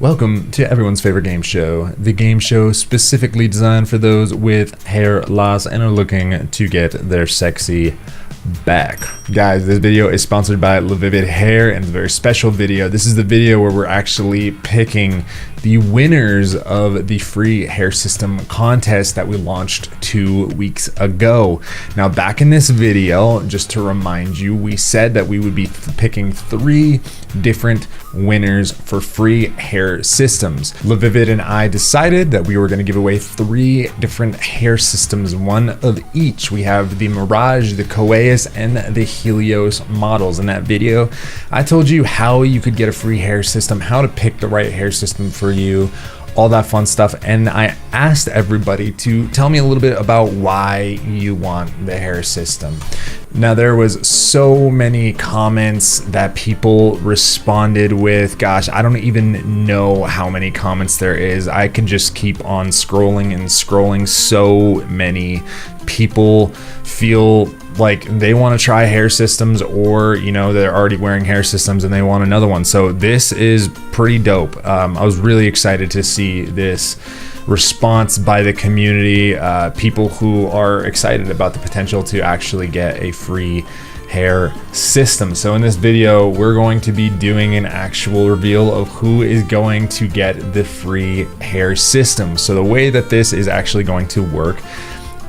Welcome to everyone's favorite game show, the game show specifically designed for those with hair loss and are looking to get their sexy back. Guys, this video is sponsored by LaVivid Hair, and it's a very special video. This is the video where we're actually picking the winners of the free hair system contest that we launched 2 weeks ago. Now, back in this video, just to remind you, we said that we would be picking 3 different winners for free hair systems. LaVivid and I decided that we were going to give away 3 different hair systems, one of each. We have the Mirage, the Coeus, and the Helios models. In that video, I told you how you could get a free hair system, how to pick the right hair system for you, all that fun stuff. And I asked everybody to tell me a little bit about why you want the hair system. Now, there was so many comments that people responded with. Gosh, I don't even know how many comments there is. I could just keep on scrolling and scrolling. So many people feel like they want to try hair systems, or they're already wearing hair systems and they want another one. So this is pretty dope. I was really excited to see this response by the community, people who are excited about the potential to actually get a free hair system. So in this video, we're going to be doing an actual reveal of who is going to get the free hair system. So the way that this is actually going to work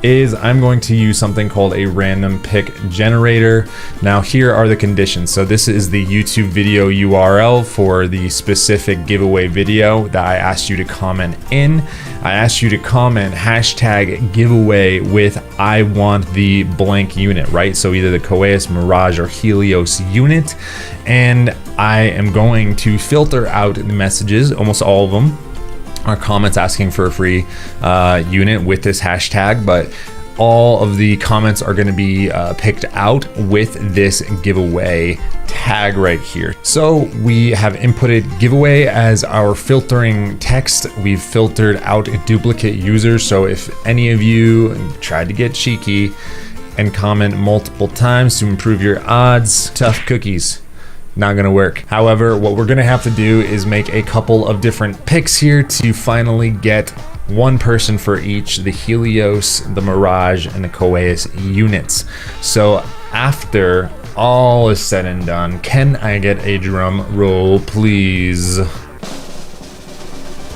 is I'm going to use something called a random pick generator. Now, here are the conditions. So this is the YouTube video URL for the specific giveaway video that I asked you to comment in. I asked you to comment hashtag giveaway with I want the blank unit, right? So either the Coeus, Mirage, or Helios unit. And I am going to filter out the messages, almost all of them are comments asking for a free unit with this hashtag, but all of the comments are going to be picked out with this giveaway tag right here. So we have inputted giveaway as our filtering text. We've filtered out duplicate users. So if any of you tried to get cheeky and comment multiple times to improve your odds, tough cookies. Not gonna work. However, what we're gonna have to do is make a couple of different picks here to finally get one person for each, the Helios, the Mirage, and the Coeus units. So after all is said and done, can I get a drum roll, please?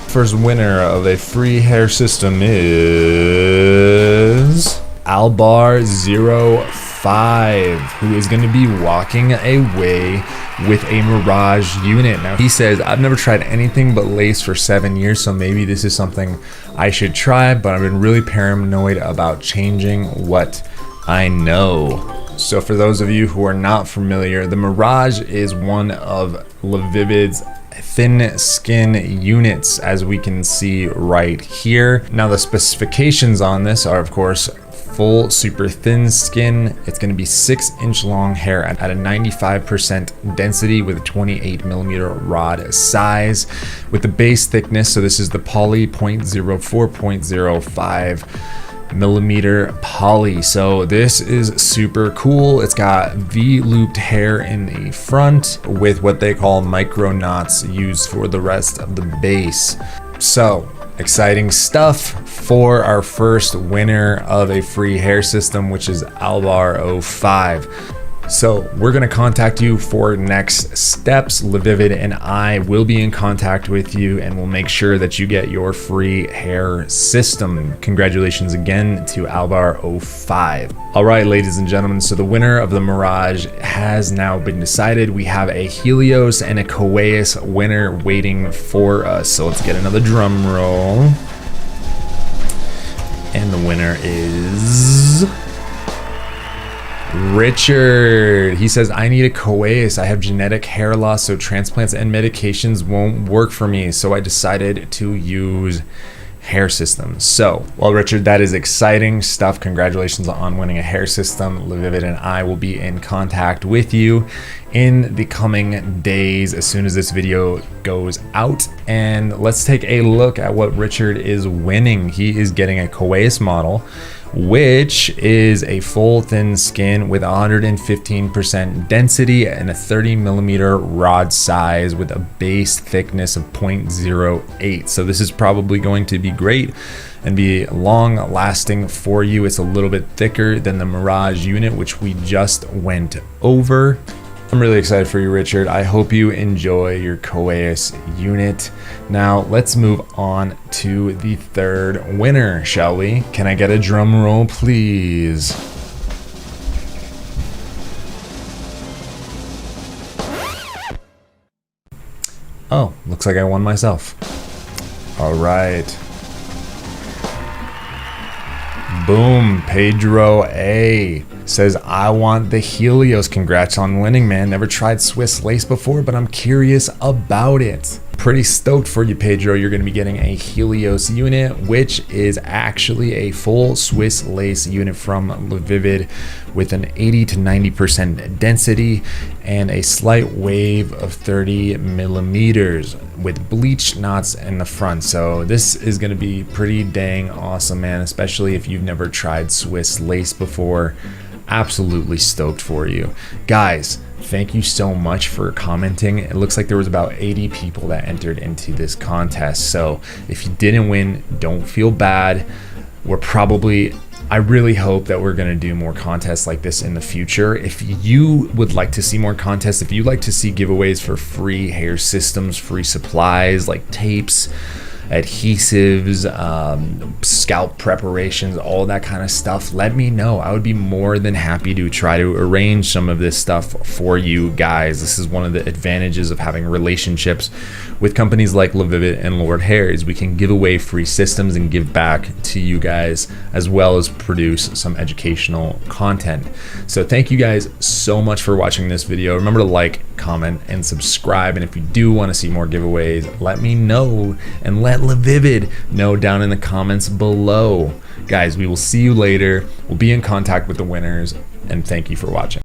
First winner of a free hair system is Albar05, who is going to be walking away with a Mirage unit. Now, he says, I've never tried anything but lace for 7 years, so maybe this is something I should try, but I've been really paranoid about changing what I know. So for those of you who are not familiar, the Mirage is one of LaVivid's thin skin units, as we can see right here. Now, the specifications on this are, of course, full super thin skin. It's going to be 6-inch long hair at a 95% density with a 28mm rod size with the base thickness. So this is the poly 0.04.05mm poly. So this is super cool. It's got V-looped hair in the front with what they call micro knots used for the rest of the base. So exciting stuff for our first winner of a free hair system, which is Albar05. So we're going to contact you for next steps. LaVivid and I will be in contact with you, and we'll make sure that you get your free hair system. Congratulations again to Albar05. All right, ladies and gentlemen, so the winner of the Mirage has now been decided. We have a Helios and a Coeus winner waiting for us. So let's get another drum roll. And the winner is Richard. He says, I need a Coeus. I have genetic hair loss, so transplants and medications won't work for me. So I decided to use hair systems. So, well, Richard, that is exciting stuff. Congratulations on winning a hair system. LaVivid and I will be in contact with you in the coming days as soon as this video goes out. And let's take a look at what Richard is winning. He is getting a Coeus model, which is a full thin skin with 115% density and a 30mm rod size with a base thickness of 0.08. So this is probably going to be great and be long lasting for you. It's a little bit thicker than the Mirage unit, which we just went over. I'm really excited for you, Richard. I hope you enjoy your Coeus unit. Now let's move on to the third winner, shall we? Can I get a drum roll, please? Oh, looks like I won myself. All right. Boom, Pedro A says, I want the Helios. Congrats on winning, man. Never tried Swiss lace before, but I'm curious about it. Pretty stoked for you, Pedro. You're going to be getting a Helios unit, which is actually a full Swiss lace unit from LaVivid with an 80 to 90% density and a slight wave of 30mm with bleached knots in the front. So this is going to be pretty dang awesome, man, especially if you've never tried Swiss lace before. Absolutely stoked for you guys. Thank you so much for commenting. It looks like there was about 80 people that entered into this contest. So if you didn't win, don't feel bad. I really hope that we're gonna do more contests like this in the future. If you would like to see more contests, if you'd like to see giveaways for free hair systems, free supplies like tapes, adhesives, scalp preparations, all that kind of stuff, let me know. I would be more than happy to try to arrange some of this stuff for you guys. This is one of the advantages of having relationships with companies like LaVivid and Lord Hair, is we can give away free systems and give back to you guys, as well as produce some educational content. So thank you guys so much for watching this video. Remember to like, comment, and subscribe. And if you do want to see more giveaways, let me know, and let LaVivid know down in the comments below. Guys, we will see you later. We'll be in contact with the winners, and thank you for watching.